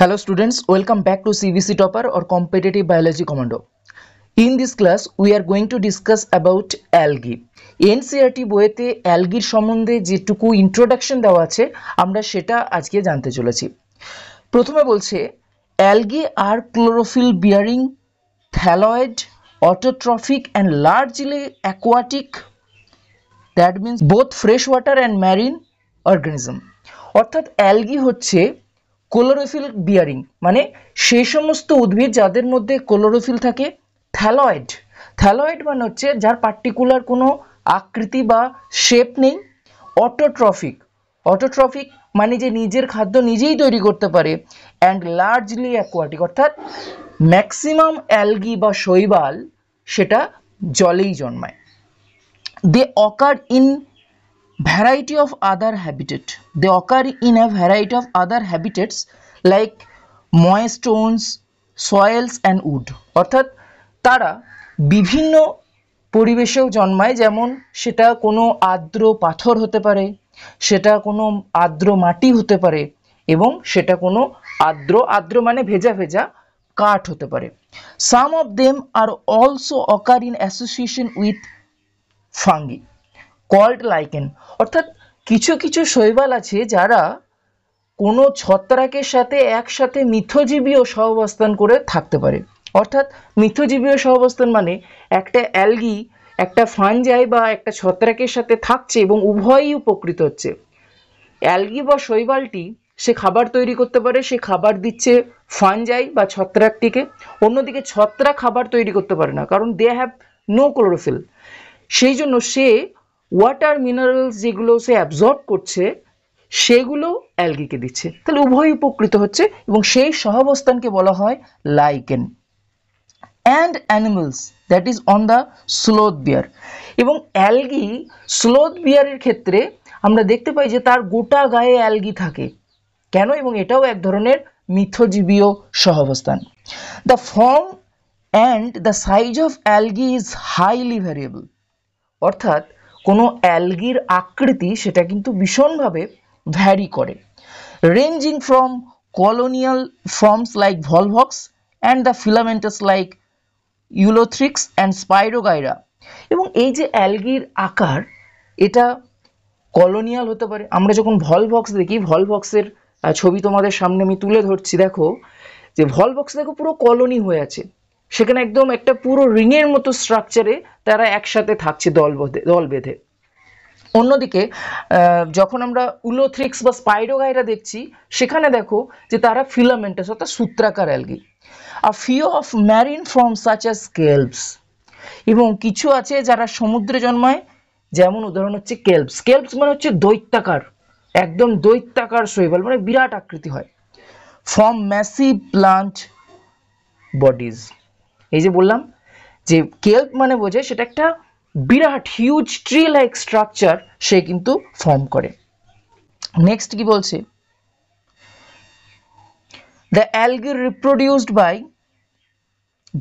Hello students, welcome back to CBC Topper or Competitive Biology Commando. In this class, we are going to discuss about algae. NCERT বইতে algae সম্বন্ধে যেটুকু introduction দেওয়া আছে আমরা সেটা আজকে জানতে চলেছি। প্রথমে বলছে algae are chlorophyll bearing, thalloid, autotrophic and largely aquatic, that means both freshwater and marine organism. অর্থাৎ algae হচ্ছে ক্লোরোফিল বিয়ারিং মানে সেই সমস্ত উদ্ভিদ যাদের মধ্যে ক্লোরোফিল থাকে। থ্যালয়েড মানে হচ্ছে যার পার্টিকুলার কোনো আকৃতি বা শেপ নেই। অটোট্রফিক মানে যে নিজের খাদ্য নিজেই তৈরি করতে পারে। অ্যান্ড লার্জলি অ্যাকোয়াটিক অর্থাৎ ম্যাক্সিমাম অ্যালগি বা শৈবাল সেটা জলেই জন্মায়। They occur in variety of other habitat. They occur in a variety of other habitats like moist stones, soils and wood. অর্থাৎ তারা বিভিন্ন পরিবেশেও জন্মায়, যেমন সেটা কোনো আর্দ্র পাথর হতে পারে, সেটা কোনো আর্দ্র মাটি হতে পারে এবং সেটা কোনো আর্দ্র মানে ভেজা ভেজা কাঠ হতে পারে। Some of them are also occur in association with fungi called lichen. অর্থাৎ কিছু কিছু শৈবাল আছে যারা কোনো ছত্রাকের সাথে একসাথে মিথজীবীয় সহাবস্থান করে থাকতে পারে। অর্থাৎ মিথজীবীয় সহাবস্থান মানে একটা অ্যালগি একটা ফানজাই বা একটা ছত্রাকের সাথে থাকছে এবং উভয়ই উপকৃত হচ্ছে। অ্যালগি বা শৈবালটি সে খাবার তৈরি করতে পারে, সে খাবার দিচ্ছে ফানজাই বা ছত্রাকটিকে। অন্যদিকে ছত্রাক খাবার তৈরি করতে পারে না, কারণ দে হ্যাভ নো ক্লোরোফিল। সেই জন্য সে ওয়াটার মিনারেলস যেগুলো সে অ্যাবজর্ব করছে সেগুলো অ্যালগিকে দিচ্ছে, তাহলে উভয়ই উপকৃত হচ্ছে এবং সেই সহাবস্থানকে বলা হয় lichen. And animals that is on the sloth bear. এবং অ্যালগি স্লোথ বিয়ারের ক্ষেত্রে আমরা দেখতে পাই যে তার গোটা গায়ে অ্যালগি থাকে কেন, এবং এটাও এক ধরনের মিথজীবীয় সহাবস্থান। The form and the size of algae is highly variable. অর্থাৎ কোনো অ্যালগির আকৃতি সেটা কিন্তু ভীষণভাবে ভ্যারি করে, ranging from colonial forms like Volvox and the filamentous like Ulothrix and spirogyra. এবং এই যে অ্যালগির আকার এটা কলোনিয়াল হতে পারে। আমরা যখন ভলভক্স দেখি, ভলভক্সের ছবি তোমাদের সামনে আমি তুলে ধরছি, দেখো যে ভলভক্স দেখো পুরো কলোনি হয়ে আছে, সেখানে একদম একটা পুরো রিংয়ের মতো স্ট্রাকচারে তারা একসাথে থাকছে দল বেঁধে। অন্যদিকে যখন আমরা উলোথ্রিক্স বা স্পাইরোগাইরা দেখছি সেখানে দেখো যে তারা ফিলামেন্টাস অর্থাৎ সূত্রাকার algae. A few of marine form such as kelps. এবং কিছু আছে যারা সমুদ্রে জন্মায়, যেমন উদাহরণ হচ্ছে কেলপস মানে হচ্ছে দৈত্যাকার, একদম দৈত্যাকার শৈবাল মানে বিরাট আকৃতি হয়। Form massive plant bodies. এই যে বললাম যে কেল্প মানে বোঝে সেটা একটা বিরাট হিউজ ট্রি লাইক স্ট্রাকচার সে কিন্তু ফর্ম করে। নেক্সট কি বলছে, the algae reproduced by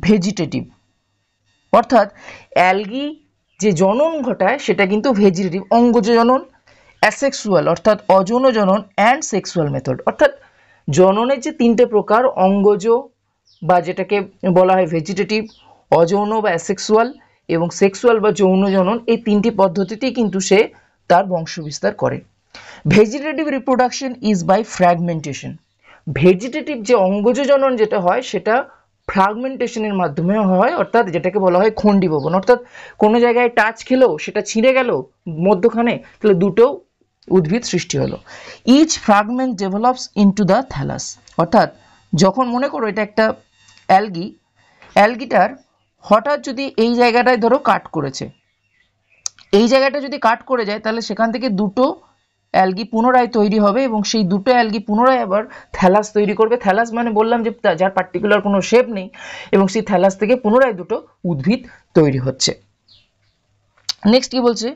vegetative. অর্থাৎ অ্যালগি যে জনন ঘটায় সেটা কিন্তু ভেজিটেটিভ, অঙ্গজ জনন, অ্যাসেক্সুয়াল অর্থাৎ অযৌন জনন অ্যান্ড সেক্সুয়াল মেথড। অর্থাৎ জননের যে তিনটে প্রকার, অঙ্গজ বা যেটাকে বলা হয় ভেজিটেটিভ, অযৌন বা অ্যাসেক্সুয়াল এবং সেক্সুয়াল বা যৌন জনন, এই তিনটি পদ্ধতিতেই কিন্তু সে তার বংশবিস্তার করে। Vegetative reproduction is by fragmentation. Vegetative যে অঙ্গজ জনন যেটা হয় সেটা ফ্র্যাগমেন্টেশনের মাধ্যমে হয়, অর্থাৎ যেটাকে বলা হয় খণ্ডীভবন। অর্থাৎ কোনো জায়গায় টাচ খেলেও সেটা ছিঁড়ে গেল মধ্যখানে, তাহলে দুটো উদ্ভিদ সৃষ্টি হলো। Each fragment develops into the thallus. অর্থাৎ যখন মনে করো এটা একটা অ্যালগিটার হঠাৎ যদি এই জায়গাটায় ধরো কাট করেছে, এই জায়গাটা যদি কাট করে যায় তাহলে সেখান থেকে দুটো অ্যালগি পুনরায় তৈরি হবে এবং সেই দুটো অ্যালগি পুনরায় আবার থ্যালাস তৈরি করবে। থ্যালাস মানে বললাম যে যার পার্টিকুলার কোনো শেপ নেই, এবং সেই থ্যালাস থেকে পুনরায় দুটো উদ্ভিদ তৈরি হচ্ছে। নেক্সট কি বলছে,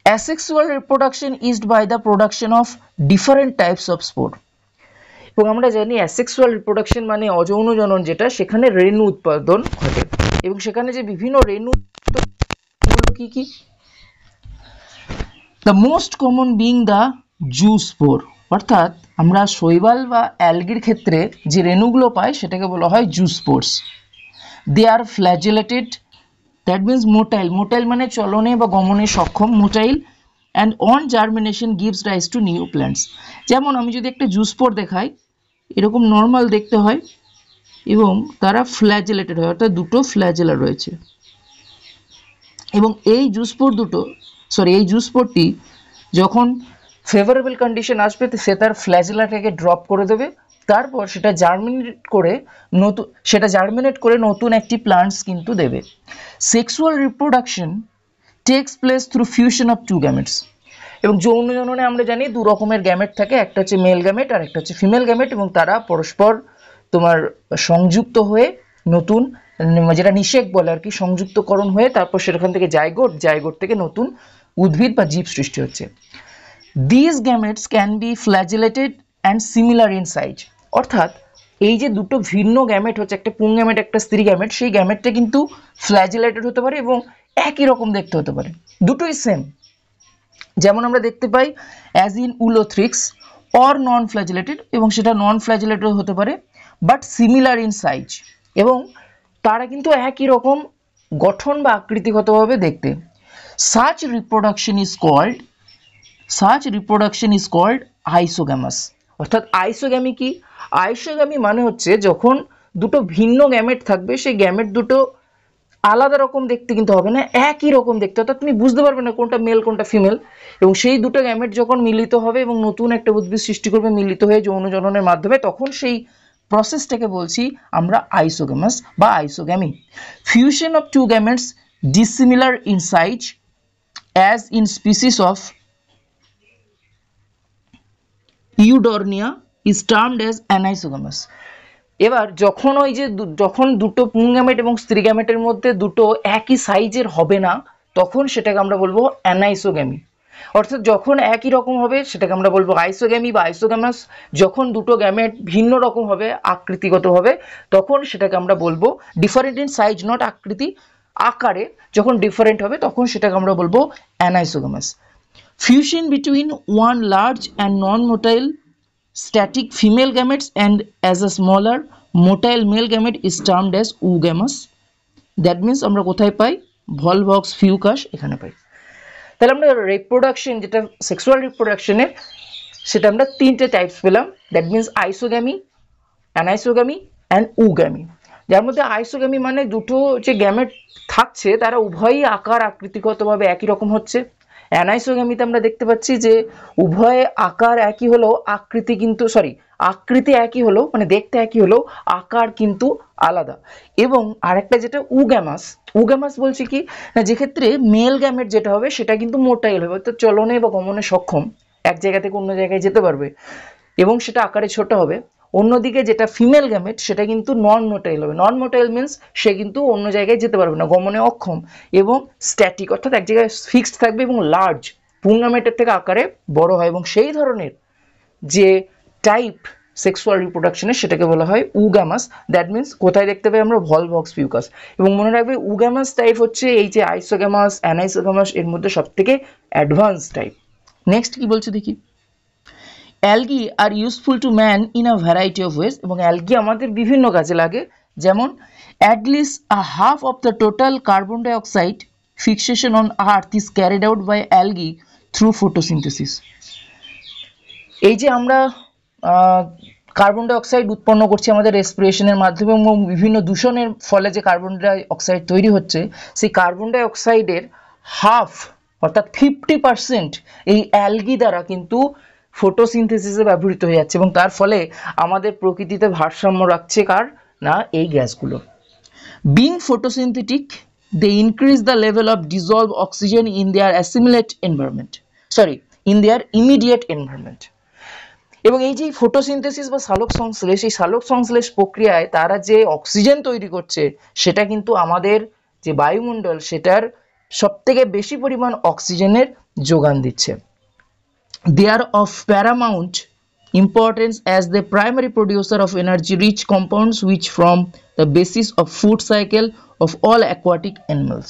asexual reproduction is by the production of different types of spore. এবং আমরা জানি অ্যাসেক্সুয়াল রিপ্রোডাকশন মানে অযৌন জনন, যেটা সেখানে রেণু উৎপাদন ঘটে এবং সেখানে যে বিভিন্ন রেণু কি, the most common being the zoospore. অর্থাৎ আমরা শৈবাল বা অ্যালগির ক্ষেত্রে যে রেণুগুলো পাই সেটাকে বলা হয় zoospores. They are flagellated, that means motile, motile মানে চলনে বা গমনে সক্ষম, motile, and on germination gives rise to new plants. যেমন আমি যদি একটা জুস্পোর দেখাই, এরকম নর্মাল দেখতে হয় এবং তারা ফ্ল্যাজেলেটেড হয়, অর্থাৎ দুটো ফ্ল্যাজেলা রয়েছে। এবং এই জুস্পোরটি যখন ফেভারেবল কন্ডিশন আসবে সে তার ফ্ল্যাজেলাটাকে ড্রপ করে দেবে, তারপর সেটা জার্মিনেট করে নতুন একটি প্লান্টস কিন্তু দেবে। Sexual reproduction takes place through fusion of two gametes. এবং যৌন জননে আমরা জানি দু রকমের গ্যামেট থাকে, একটা হচ্ছে মেল গ্যামেট আর একটা হচ্ছে ফিমেল গ্যামেট, এবং তারা পরস্পর তোমার সংযুক্ত হয়ে নতুন, যেটা নিষেক বলে আর কি, সংযুক্তকরণ হয়ে তারপর সেখান থেকে জাইগোট থেকে নতুন উদ্ভিদ বা জীব সৃষ্টি হচ্ছে। These gametes can be flagellated and similar in size. অর্থাৎ এই যে দুটো ভিন্ন গ্যামেট হচ্ছে, একটা পুং গ্যামেট একটা স্ত্রী গ্যামেট, সেই গ্যামেটটা কিন্তু ফ্ল্যাজেলেটেড হতে পারে এবং একই রকম দেখতে হতে পারে, দুটোই সেম। যেমন আমরা দেখতে পাই as in Ulothrix or non flagellated, এবং সেটা নন ফ্ল্যাজেলেটেড হতে পারে, বাট সিমিলার ইন সাইজ, এবং তারা কিন্তু একই রকম গঠন বা আকৃতিগতভাবে দেখতে। Such reproduction is called আইসোগ্যামাস। অর্থাৎ আইসোগ্যামি কি? আইসোগ্যামি মানে হচ্ছে যখন দুটো ভিন্ন গ্যামেট থাকবে, সেই গ্যামেট দুটো আলাদা রকম দেখতে কিন্তু হবে না, একই রকম দেখতে, অর্থাৎ তুমি বুঝতে পারবে না কোনটা মেল কোনটা ফিমেল, এবং সেই দুটো গ্যামেট যখন মিলিত হবে এবং নতুন একটা উদ্ভিদ সৃষ্টি করবে মিলিত হয়ে যৌন জননের মাধ্যমে, তখন সেই প্রসেসটাকে বলছি আমরা আইসোগ্যামাস বা isogamy. Fusion of two gametes dissimilar in size as in species of Eudornia is termed as anisogamous. এবার যখন যখন দুটো পুং গ্যামেট এবং স্ত্রী গ্যামেটের মধ্যে দুটো একই সাইজের হবে না, তখন সেটাকে আমরা বলবো অ্যানাইসোগ্যামি। অর্থাৎ যখন একই রকম হবে সেটাকে আমরা বলবো আইসোগ্যামি বা আইসোগ্যামাস। যখন দুটো গ্যামেট ভিন্ন রকম হবে আকৃতিগতভাবে, তখন সেটাকে আমরা বলবো ডিফারেন্ট ইন সাইজ, নট আকৃতি, আকারে যখন ডিফারেন্ট হবে তখন সেটাকে আমরা বলবো anisogamous. Fusion between one large and non motile static female gametes and as a smaller motile male gamete is termed as oogamous. That means আমরা কোথায় পাই? ভলভক্স ফিউকাস এখানে পাই। তাহলে আমরা রিপ্রোডাকশন, যেটা সেক্সুয়াল রিপ্রোডাকশনের, সেটা আমরা তিনটে টাইপস পেলাম। That means isogamy, anisogamy and oogamy. যার মধ্যে আইসোগ্যামি মানে দুটো যে গ্যামেট থাকছে তারা উভয়ই আকার আকৃতিগতভাবে একই রকম হচ্ছে। অ্যানাইসোগ্যামিতে আমরা দেখতে পাচ্ছি যে উভয় আকার একই হলেও আকৃতি একই হলেও, মানে দেখতে একই হলেও আকার কিন্তু আলাদা। এবং আরেকটা যেটা উগ্যামাস বলছি কি না, যেক্ষেত্রে মেল গ্যামেট যেটা হবে সেটা কিন্তু মোটাইল হবে, অর্থাৎ চলনে বা গমনে সক্ষম, এক জায়গা থেকে অন্য জায়গায় যেতে পারবে এবং সেটা আকারে ছোট হবে। অন্যদিকে যেটা ফিমেল গ্যামেট সেটা কিন্তু নন মোটাইল হবে। নন মোটাইল মিনস সে কিন্তু অন্য জায়গায় যেতে পারবে না, গমনে অক্ষম এবং স্ট্যাটিক, অর্থাৎ এক জায়গায় ফিক্সড থাকবে এবং লার্জ, পুং গ্যামেটের থেকে আকারে বড় হয়। এবং সেই ধরনের যে টাইপ সেক্সুয়াল রিপ্রোডাকশনের সেটাকে বলা হয় উগ্যামাস। দ্যাট মিনস কোথায় দেখতে পাই আমরা? Volvox fucus. এবং মনে রাখবে উগ্যামাস টাইপ হচ্ছে এই যে আইসোগ্যামাস, অ্যানাইসোগ্যামাস এর মধ্যে সবথেকে অ্যাডভান্স টাইপ। নেক্সট কি বলছে দেখি। Algae are useful to man in a variety of ways. এবং অ্যালগি আমাদের বিভিন্ন কাজে লাগে, যেমন at least a half of the total carbon dioxide fixation on earth is carried out by algae through photosynthesis. এই যে আমরা কার্বন ডাইঅক্সাইড উৎপন্ন করছি আমাদের রেসপিরেশনের মাধ্যমে এবং বিভিন্ন দূষণের ফলে যে কার্বন ডাইঅক্সাইড তৈরি হচ্ছে, সেই কার্বন ডাইঅক্সাইডের হাফ অর্থাৎ 50% এই অ্যালগি দ্বারা কিন্তু ফটোসিনথেসিসে ব্যবহৃত হয়ে যাচ্ছে, এবং তার ফলে আমাদের প্রকৃতিতে ভারসাম্য রাখছে কার না? এই গ্যাসগুলো। Being photosynthetic, they increase the level of dissolve oxygen in their immediate environment. এবং এই যে ফটোসিনথেসিস বা সালোক সংশ্লেষ, এই সালোক সংশ্লেষ প্রক্রিয়ায় তারা যে অক্সিজেন তৈরি করছে সেটা কিন্তু আমাদের যে বায়ুমণ্ডল সেটার সবথেকে বেশি পরিমাণ অক্সিজেনের যোগান দিচ্ছে। They are of paramount importance as the primary producer of energy-rich compounds which form the basis of food cycle of all aquatic animals.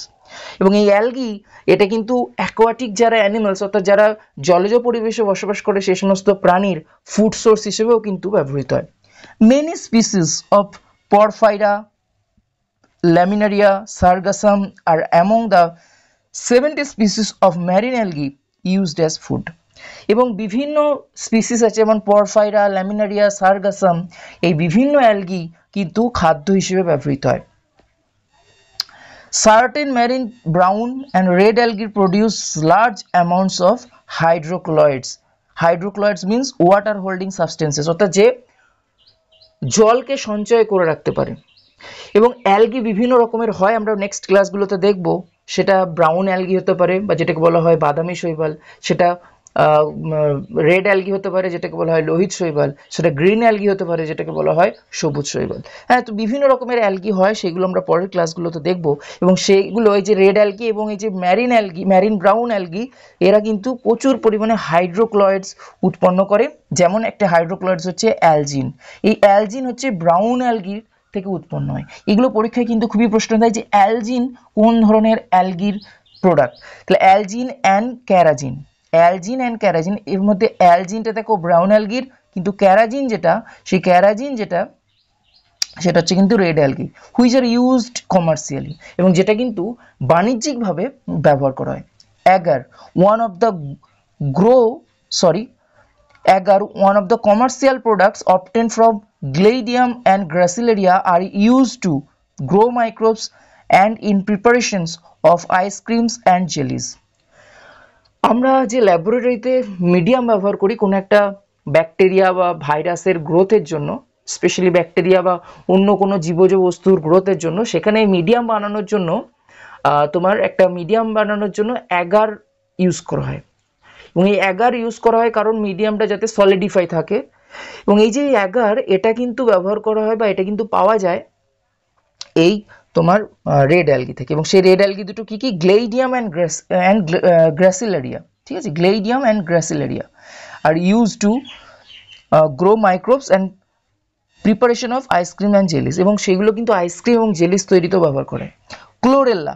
এবং এই অ্যালগি এটা কিন্তু অ্যাকোয়াটিক যারা অ্যানিমালস অর্থাৎ যারা জলজ পরিবেশে বসবাস করে সেই সমস্ত প্রাণীর ফুড সোর্স হিসেবেও কিন্তু ব্যবহৃত হয়। Many species of Porphyra, Laminaria, Sargassum are among the 70 species of marine algae used as food. এবং বিভিন্ন স্পিসিস আছে যেমন পরফাইরা, ল্যামিনারিয়া, সার্গাসাম, এই বিভিন্ন অ্যালগি কিন্তু খাদ্য হিসেবে ব্যবহৃত হয়। Certain marine brown and red algae produce large amounts of hydrocolloids. Hydrocolloids means water holding substances, অর্থাৎ যে জলকে সঞ্চয় করে রাখতে পারে। এবং অ্যালগি বিভিন্ন রকমের হয়, আমরা নেক্সট ক্লাসগুলোতে দেখব। সেটা ব্রাউন অ্যালগি হতে পারে বা যেটাকে বলা হয় বাদামি শৈবাল, সেটা রেড অ্যালগি হতে পারে যেটাকে বলা হয় লোহিত শৈবাল, সেটা গ্রিন অ্যালগি হতে পারে যেটাকে বলা হয় সবুজ শৈবাল। হ্যাঁ, তো বিভিন্ন রকমের অ্যালগি হয়, সেগুলো আমরা পরের ক্লাসগুলোতে দেখব। এবং সেইগুলো এই যে রেড অ্যালগি এবং এই যে marine algae, marine brown algae, এরা কিন্তু প্রচুর পরিমাণে হাইড্রোক্লয়েডস উৎপন্ন করে। যেমন একটা হাইড্রোক্লয়েডস হচ্ছে অ্যালজিন। এই অ্যালজিন হচ্ছে ব্রাউন অ্যালগির থেকে উৎপন্ন হয়। এগুলো পরীক্ষায় কিন্তু খুবই প্রশ্ন দেয় যে অ্যালজিন কোন ধরনের অ্যালগির প্রোডাক্ট। তাহলে অ্যালজিন অ্যান্ড ক্যারাজিন, অ্যালজিন অ্যান্ড ক্যারাজিন, এর মধ্যে অ্যালজিনটা দেখো ব্রাউন অ্যালগির, কিন্তু ক্যারাজিন যেটা, সেই ক্যারাজিন যেটা সেটা হচ্ছে কিন্তু red algae, which are used commercially, এবং যেটা কিন্তু বাণিজ্যিকভাবে ব্যবহার করা হয়। Agar one of the agar, one of the commercial products obtained from Gladium and Gracilaria, are used to grow microbes and in preparations of ice creams and jellies. আমরা যে ল্যাবরেটরিতে মিডিয়াম ব্যবহার করি কোনো একটা ব্যাকটেরিয়া বা ভাইরাসের গ্রোথের জন্য, স্পেশালি ব্যাকটেরিয়া বা অন্য কোনো জীবজ বস্তুর গ্রোথের জন্য, সেখানে মিডিয়াম বানানোর জন্য তোমার একটা মিডিয়াম বানানোর জন্য অ্যাগার ইউজ করা হয়। এবং এই অ্যাগার ইউজ করা হয় কারণ মিডিয়ামটা যাতে সলিডিফাই থাকে। এবং এই যে অ্যাগার, এটা কিন্তু ব্যবহার করা হয় বা এটা কিন্তু পাওয়া যায় এই তোমার রেড অ্যালগি থেকে। এবং সেই রেড অ্যালগি দুটো কি কি, গ্লেইডিয়াম অ্যান্ড গ্রাসিলারিয়া, ঠিক আছে, Gelidium and Gracilaria are use to grow microbes and preparation of ice cream and jellies, এবং সেগুলো কিন্তু আইসক্রিম এবং জেলিস তৈরিতেও ব্যবহার করে। ক্লোরেল্লা,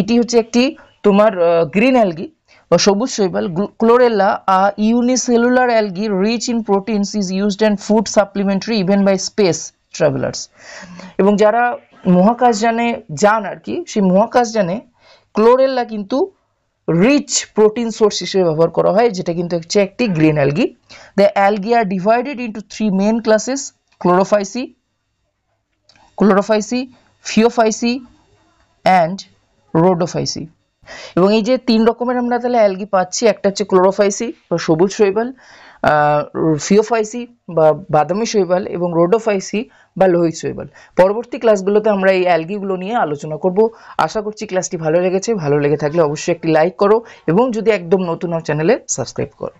এটি হচ্ছে একটি তোমার গ্রিন অ্যালগি বা সবুজ শৈবাল। Chlorella unicellular algae rich in proteins is used and food supplementary even by space travellers. এবং যারা মহাকাশযানে যান আর কি, সেই মহাকাশযানে ক্লোরেল্লা কিন্তু রিচ প্রোটিন সোর্স হিসেবে ব্যবহার করা হয়, যেটা কিন্তু হচ্ছে একটি green algae. The algae are divided into 3 main classes, Chlorophyceae, Phaeophyceae and Rhodophyceae. এবং এই যে 3 রকমের আমরা তাহলে অ্যালগি পাচ্ছি, একটা হচ্ছে ক্লোরোফাইসি বা সবুজ শৈবাল, ফিওফাইসি বা বাদামি শৈবাল, এবং রোডোফাইসি বা লোহিত শৈবাল। পরবর্তী ক্লাসগুলোতে আমরা এই অ্যালগিগুলো নিয়ে আলোচনা করব। আশা করছি ক্লাসটি ভালো লেগেছে। ভালো লেগে থাকলে অবশ্যই একটি লাইক করো এবং যদি একদম নতুন চ্যানেলে সাবস্ক্রাইব করো।